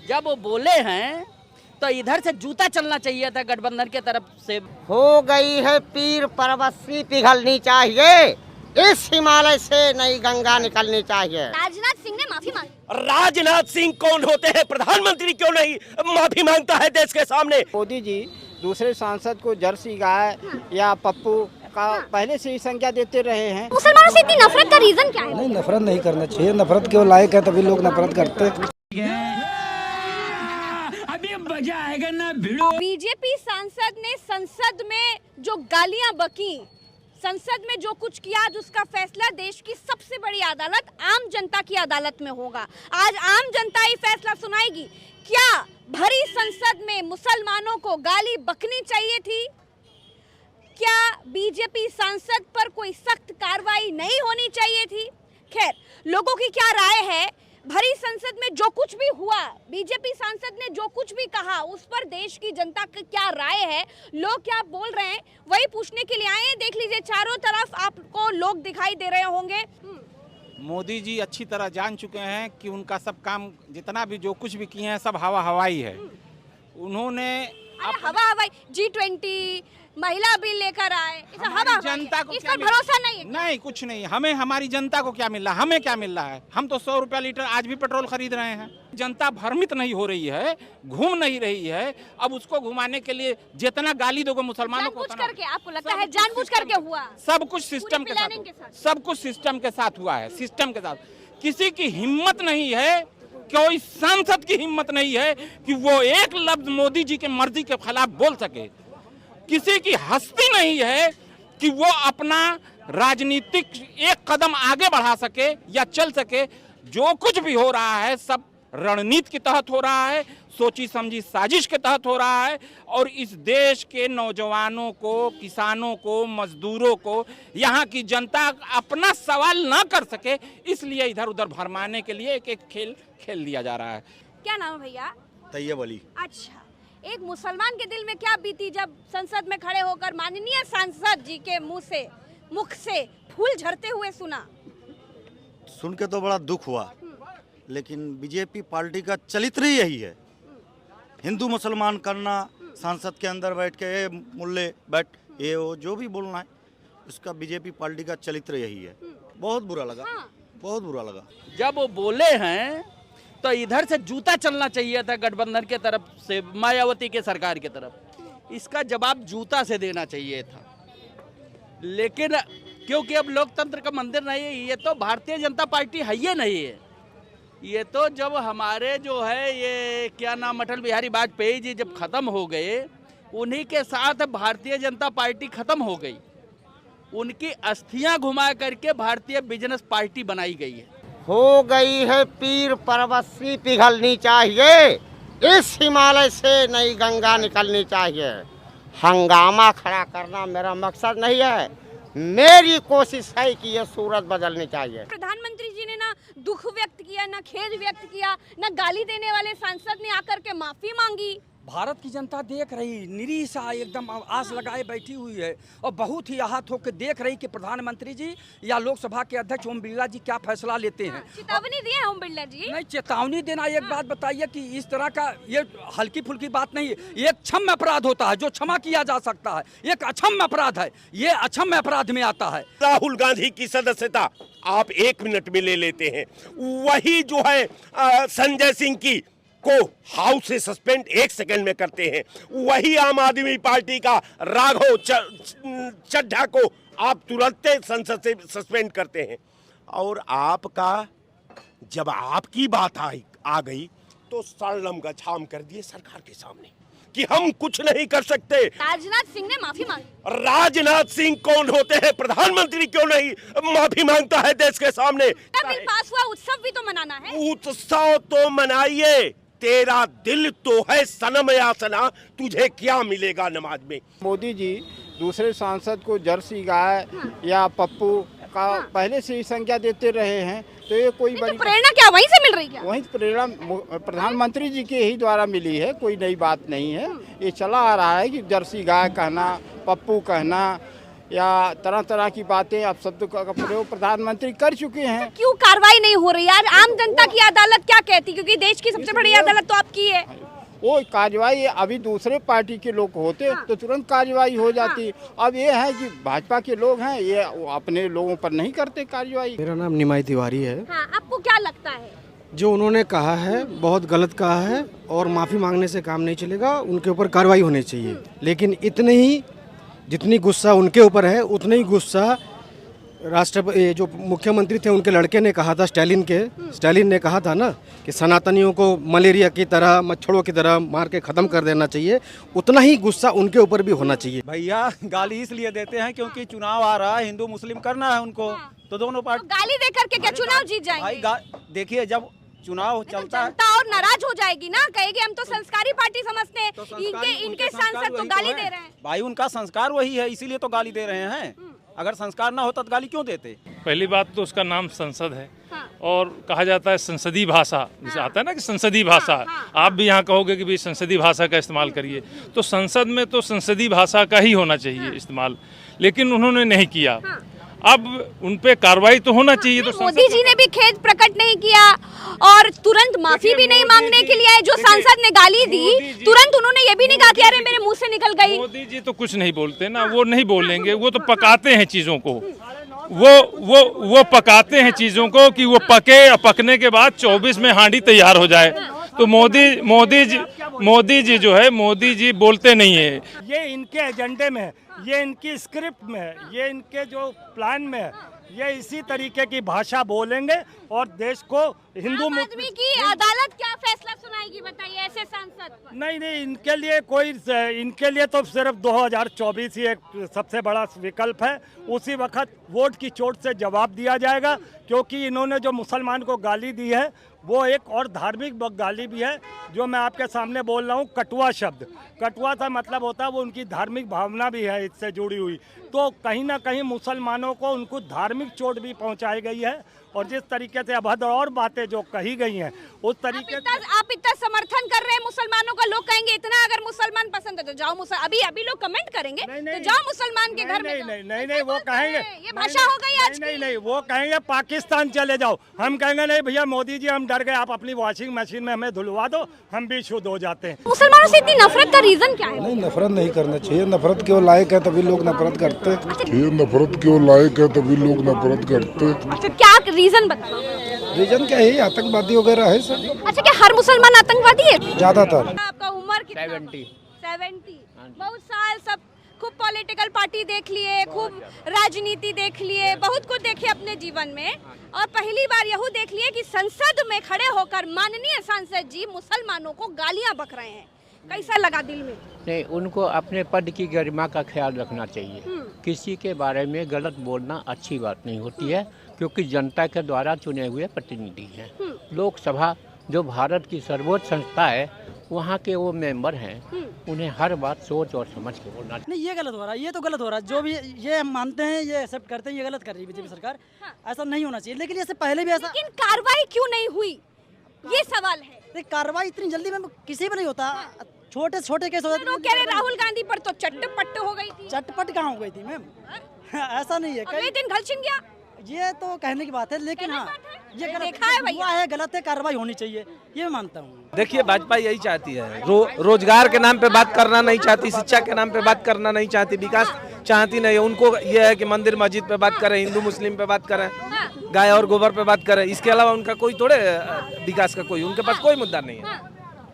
जब वो बोले हैं तो इधर से जूता चलना चाहिए था गठबंधन के तरफ से। हो गई है पीर परवस्सी पिघलनी चाहिए, इस हिमालय से नई गंगा निकलनी चाहिए। राजनाथ सिंह ने माफी मांगी। राजनाथ सिंह कौन होते हैं? प्रधानमंत्री क्यों नहीं माफी मांगता है देश के सामने? मोदी जी दूसरे सांसद को जर्सी गाय या पप्पू का पहले से ही संज्ञा देते रहे हैं। मुसलमानों से इतनी नफरत का रीजन क्या है? नहीं, नफरत नहीं करना चाहिए। नफरत क्यों लायक है, तभी लोग नफरत करते हैं। अभी मजा आएगा ना भिड़ो। बीजेपी सांसद ने संसद में जो गालियां बकी, संसद में जो कुछ किया, आज उसका फैसला देश की सबसे बड़ी अदालत आम जनता की अदालत में होगा। आज आम जनता ही फैसला सुनाएगी। क्या भरी संसद में मुसलमानों को गाली बकनी चाहिए थी? क्या बीजेपी सांसद पर कोई सख्त कार्रवाई नहीं होनी चाहिए थी? खैर, लोगों की क्या राय है? भरी संसद में जो कुछ भी हुआ, बीजेपी सांसद ने जो कुछ भी कहा, उस पर देश की जनता की क्या राय है, लोग क्या बोल रहे हैं, वही पूछने के लिए आए हैं। देख लीजिए, चारों तरफ आपको लोग दिखाई दे रहे होंगे। मोदी जी अच्छी तरह जान चुके हैं कि उनका सब काम, जितना भी जो कुछ भी किए हैं, सब हवा हवाई है। उन्होंने हवा हवाई G20 महिला बिल लेकर आए, हवा जनता को इस पर भरोसा नहीं है? नहीं, कुछ नहीं। हमें हमारी जनता को क्या मिल रहा है? हमें क्या मिल रहा है? हम तो 100 रुपया लीटर आज भी पेट्रोल खरीद रहे हैं। जनता भ्रमित नहीं हो रही है, घूम नहीं रही है। अब उसको घुमाने के लिए जितना गाली दोगे मुसलमानों को, करके आपको लगता है जानबूझ करके हुआ? सब कुछ सिस्टम के साथ, सब कुछ सिस्टम के साथ हुआ है। सिस्टम के साथ किसी की हिम्मत नहीं है, कोई सांसद की हिम्मत नहीं है कि वो एक लफ्ज मोदी जी के मर्जी के खिलाफ बोल सके। किसी की हस्ती नहीं है कि वो अपना राजनीतिक एक कदम आगे बढ़ा सके या चल सके। जो कुछ भी हो रहा है सब रणनीति के तहत हो रहा है, सोची समझी साजिश के तहत हो रहा है। और इस देश के नौजवानों को, किसानों को, मजदूरों को, यहाँ की जनता अपना सवाल ना कर सके, इसलिए इधर उधर भरमाने के लिए एक एक खेल खेल दिया जा रहा है। क्या नाम है भैया? तैयब अली। अच्छा, एक मुसलमान के दिल में क्या बीती जब संसद में खड़े होकर माननीय सांसद जी के मुख से फूल झरते हुए सुना? सुन के तो बड़ा दुख हुआ, लेकिन बीजेपी पार्टी का चरित्र ही यही है, हिंदू मुसलमान करना, संसद के अंदर बैठ के ये मुल्ले बैठ ये वो जो भी बोलना है, उसका बीजेपी पार्टी का चरित्र यही है। बहुत बुरा लगा, बहुत बुरा लगा। जब वो बोले हैं तो इधर से जूता चलना चाहिए था गठबंधन के तरफ से, मायावती के सरकार के तरफ। इसका जवाब जूता से देना चाहिए था। लेकिन क्योंकि अब लोकतंत्र का मंदिर नहीं है, ये तो भारतीय जनता पार्टी है ही नहीं है। ये तो जब हमारे जो है ये क्या नाम, अटल बिहारी वाजपेयी जी जब खत्म हो गए, उन्हीं के साथ भारतीय जनता पार्टी खत्म हो गई। उनकी अस्थियां घुमा करके भारतीय बिजनेस पार्टी बनाई गई है। हो गई है पीर परवस्सी पिघलनी चाहिए, इस हिमालय से नई गंगा निकलनी चाहिए। हंगामा खड़ा करना मेरा मकसद नहीं है, मेरी कोशिश है कि ये सूरत बदलनी चाहिए। प्रधानमंत्री जी ने ना दुख व्यक्त किया, ना खेद व्यक्त किया, ना गाली देने वाले सांसद ने आकर के माफी मांगी। भारत की जनता देख रही, निरीसा एकदम आस लगाए बैठी हुई है और बहुत ही आहत होकर देख रही कि प्रधानमंत्री जी या लोकसभा के अध्यक्ष ओम बिरला जी क्या फैसला लेते हैं। चेतावनी दिए हैं ओम बिरला जी? नहीं, चेतावनी देना एक बात बताइए कि इस तरह का ये हल्की फुल्की बात नहीं है। एक क्षम्य अपराध होता है जो क्षमा किया जा सकता है, एक अक्षम्य अपराध है, ये अक्षम्य अपराध में आता है। राहुल गांधी की सदस्यता आप 1 मिनट में ले लेते हैं, वही जो है संजय सिंह की को हाउस से सस्पेंड 1 सेकंड में करते हैं। वही आम आदमी पार्टी का राघव चड्ढा को आप तुरंत संसद से सस्पेंड करते हैं। और आपका जब आपकी बात आ गई तो सरलम गछाम कर दिए सरकार के सामने कि हम कुछ नहीं कर सकते। राजनाथ सिंह ने माफी मांगी। राजनाथ सिंह कौन होते हैं? प्रधानमंत्री क्यों नहीं माफी मांगता है देश के सामने? बिल पास हुआ, उत्सव भी तो मनाना है। उत्सव तो मनाइए, तेरा दिल तो है सनम यासना, तुझे क्या मिलेगा नमाज में? मोदी जी दूसरे सांसद को जर्सी गाय या पप्पू का पहले से ही संज्ञा देते रहे हैं, तो ये कोई बड़ी प्रेरणा क्या वहीं से मिल रही है? वहीं प्रेरणा प्रधानमंत्री जी के ही द्वारा मिली है, कोई नई बात नहीं है। ये चला आ रहा है कि जर्सी गाय कहना, पप्पू कहना या तरह तरह की बातें अपशब्द का प्रयोग प्रधानमंत्री कर चुके हैं। क्यों कार्रवाई नहीं हो रही यार? आम जनता की अदालत क्या कहती? क्योंकि देश की सबसे बड़ी अदालत तो आपकी है। वो कार्रवाई अभी दूसरे पार्टी के लोग होते तो तुरंत कार्रवाई हो जाती। अब ये है कि भाजपा के लोग हैं, ये अपने लोगों पर नहीं करते कार्रवाई। मेरा नाम निमाई तिवारी है। हाँ, आपको क्या लगता है? जो उन्होंने कहा है बहुत गलत कहा है और माफ़ी मांगने से काम नहीं चलेगा, उनके ऊपर कार्रवाई होनी चाहिए। लेकिन इतने ही जितनी गुस्सा उनके ऊपर है उतनी ही गुस्सा राष्ट्रपति जो मुख्यमंत्री थे उनके लड़के ने कहा था, स्टालिन ने कहा था ना कि सनातनियों को मलेरिया की तरह मच्छरों की तरह मार के ख़त्म कर देना चाहिए। उतना ही गुस्सा उनके ऊपर भी होना चाहिए। भैया गाली इसलिए देते हैं क्योंकि चुनाव आ रहा है, हिंदू मुस्लिम करना है उनको, तो दोनों पार्टी गाली दे करके क्या चुनाव जीत जाएंगे? भाई देखिए जब चुनाव चलता है जनता और नाराज हो जाएगी ना, कहेगी हम तो संस्कारी पार्टी समझते हैं, इनके सांसद तो गाली दे रहे हैं। भाई उनका संस्कार वही है, इसीलिए तो गाली दे रहे हैं। अगर संस्कार ना होता तो गाली क्यों देते? पहली बात तो उसका नाम संसद है और कहा जाता है संसदीय भाषा, जैसे आता है ना कि संसदीय भाषा, आप भी यहाँ कहोगे कि भाई संसदीय भाषा का इस्तेमाल करिए, तो संसद में तो संसदीय भाषा का ही होना चाहिए इस्तेमाल, लेकिन उन्होंने नहीं किया। अब उन पे कार्रवाई तो होना चाहिए। तो मोदी जी ने भी खेद प्रकट नहीं किया और तुरंत माफी भी नहीं मांगने के लिए आए। जो सांसद ने गाली दी तुरंत उन्होंने ये भी नहीं कहा कि अरे मेरे मुंह से निकल गई। मोदी जी तो कुछ नहीं बोलते ना, वो नहीं बोलेंगे, वो तो पकाते हैं चीजों को, वो पकाते हैं चीजों को कि वो पके और पकने के बाद 24 में हांडी तैयार हो जाए। तो मोदी जी जो है, मोदी जी बोलते नहीं है। ये इनके एजेंडे में, ये इनकी स्क्रिप्ट में, ये इनके जो प्लान में, ये इसी तरीके की भाषा बोलेंगे और देश को हिंदू आदमी की अदालत क्या फैसला सुनाएगी बताइए ऐसे सांसद पर? नहीं, इनके लिए तो सिर्फ 2024 ही एक सबसे बड़ा विकल्प है। उसी वक्त वोट की चोट से जवाब दिया जाएगा, क्योंकि इन्होंने जो मुसलमान को गाली दी है वो एक और धार्मिक गाली भी है, जो मैं आपके सामने बोल रहा हूँ। कटुआ शब्द, कटुआ का मतलब होता है वो उनकी धार्मिक भावना भी है इससे जुड़ी हुई, तो कहीं ना कहीं मुसलमानों को उनको धार्मिक चोट भी पहुंचाई गई है। और जिस तरीके से अभद्र और बातें जो कही गई हैं उस तरीके से आप इतना समर्थन कर रहे हैं मुसलमानों का, लोग कहेंगे इतना अगर मुसलमान पसंद है तो जाओ अभी लोग कमेंट करेंगे तो जाओ मुसलमान के घर में। नहीं, वो कहेंगे ये भाषा हो गई आज की। नहीं, वो कहेंगे पाकिस्तान चले जाओ। हम कहेंगे नहीं भैया मोदी जी हम डर गए, आप अपनी वॉशिंग मशीन में हमें धुलवा दो, हम भी शुद्ध हो जाते हैं। मुसलमानों से इतनी नफरत का रीजन क्या है? नहीं, नफरत नहीं करना चाहिए। नफरत क्यों लायक है तभी लोग नफरत करते हैं। नफरत क्यों लायक है तभी लोग नफरत करते हैं। अच्छा, क्या रीजन बताओ? रीजन क्या है? आतंकवादी वगैरह है सर। अच्छा, क्या हर मुसलमान आतंकवादी है? ज्यादातर। आपका उम्र कितना? 70। बहुत साल सब खूब पॉलिटिकल पार्टी देख लिए, खूब राजनीति देख लिए, बहुत कुछ देखे अपने जीवन में, और पहली बार यही देख लिए कि संसद में खड़े होकर माननीय सांसद जी मुसलमानों को गालियां बक रहे हैं। कैसा लगा दिल में? नहीं, उनको अपने पद की गरिमा का ख्याल रखना चाहिए। किसी के बारे में गलत बोलना अच्छी बात नहीं होती है, क्योंकि जनता के द्वारा चुने हुए प्रतिनिधि हैं। लोकसभा जो भारत की सर्वोच्च संस्था है, वहाँ के वो मेंबर हैं, उन्हें हर बात सोच और समझ के बोलना चाहिए। नहीं, ये गलत हो रहा है, ये तो गलत हो रहा है। जो भी ये हम मानते हैं, ये एक्सेप्ट करते हैं, ये गलत कर रही है बीजेपी सरकार। ऐसा नहीं होना चाहिए, लेकिन इससे पहले भी ऐसा। लेकिन कार्रवाई क्यों नहीं हुई, ये सवाल है। कार्रवाई इतनी जल्दी में किसी पर नहीं होता, छोटे छोटे केस होते हैं। कह रहे राहुल गांधी पर तो चटपट हो गई थी। चटपट कहाँ हो गई थी मैम? ऐसा नहीं है, कई दिन घलछिन गया, ये तो कहने की बात है, लेकिन हाँ ये देखा है भैया, है गलत है, कार्रवाई होनी चाहिए, ये मैं मानता हूँ। देखिए भाजपा यही चाहती है, रोजगार के नाम पे बात करना नहीं चाहती, शिक्षा के नाम पे बात करना नहीं चाहती, विकास चाहती नहीं है। उनको ये है कि मंदिर मस्जिद पे बात करें, हिंदू मुस्लिम पे बात करें, गाय और गोबर पे बात करें, इसके अलावा उनका कोई थोड़े विकास का कोई उनके पास कोई मुद्दा नहीं है।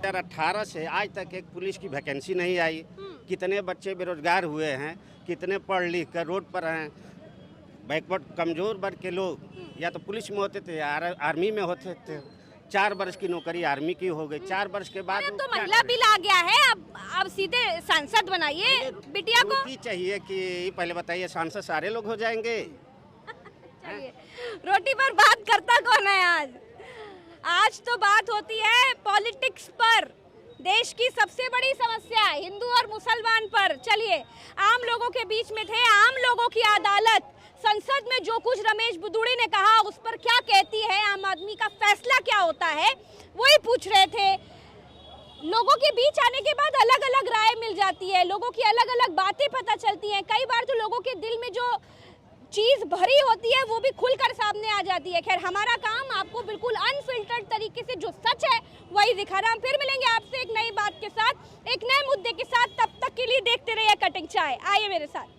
2018 से आज तक एक पुलिस की वैकेंसी नहीं आई। कितने बच्चे बेरोजगार हुए हैं, कितने पढ़ लिख कर रोड पर हैं। बैकवर्ड कमजोर वर्ग के लोग या तो पुलिस में होते थे, आर्मी में होते थे। 4 वर्ष की नौकरी आर्मी की हो गई, 4 वर्ष के बाद तो महिला बिल आ गया है, अब सीधे सांसद बनाइए बिटिया को। चाहिए कि पहले बताइए, सांसद सारे लोग हो जाएंगे? रोटी पर बात करता कौन है? आज तो बात होती है पॉलिटिक्स पर, देश की सबसे बड़ी समस्या हिंदू और मुसलमान पर। चलिए, आम लोगों के बीच में थे, आम लोगों की अदालत, संसद में जो कुछ रमेश बुदुड़ी ने कहा उस पर क्या कहती है, आम आदमी का फैसला क्या होता है, वही पूछ रहे थे। लोगों के बीच आने के बाद अलग अलग राय मिल जाती है, लोगों की अलग अलग बातें पता चलती हैं। कई बार तो लोगों के दिल में जो चीज भरी होती है वो भी खुलकर सामने आ जाती है। खैर, हमारा काम आपको बिल्कुल अनफिल्टर्ड तरीके से जो सच है वही दिखाना। हम फिर मिलेंगे आपसे एक नई बात के साथ, एक नए मुद्दे के साथ। तब तक के लिए देखते रहिए कटिंग चाय। आइए मेरे साथ।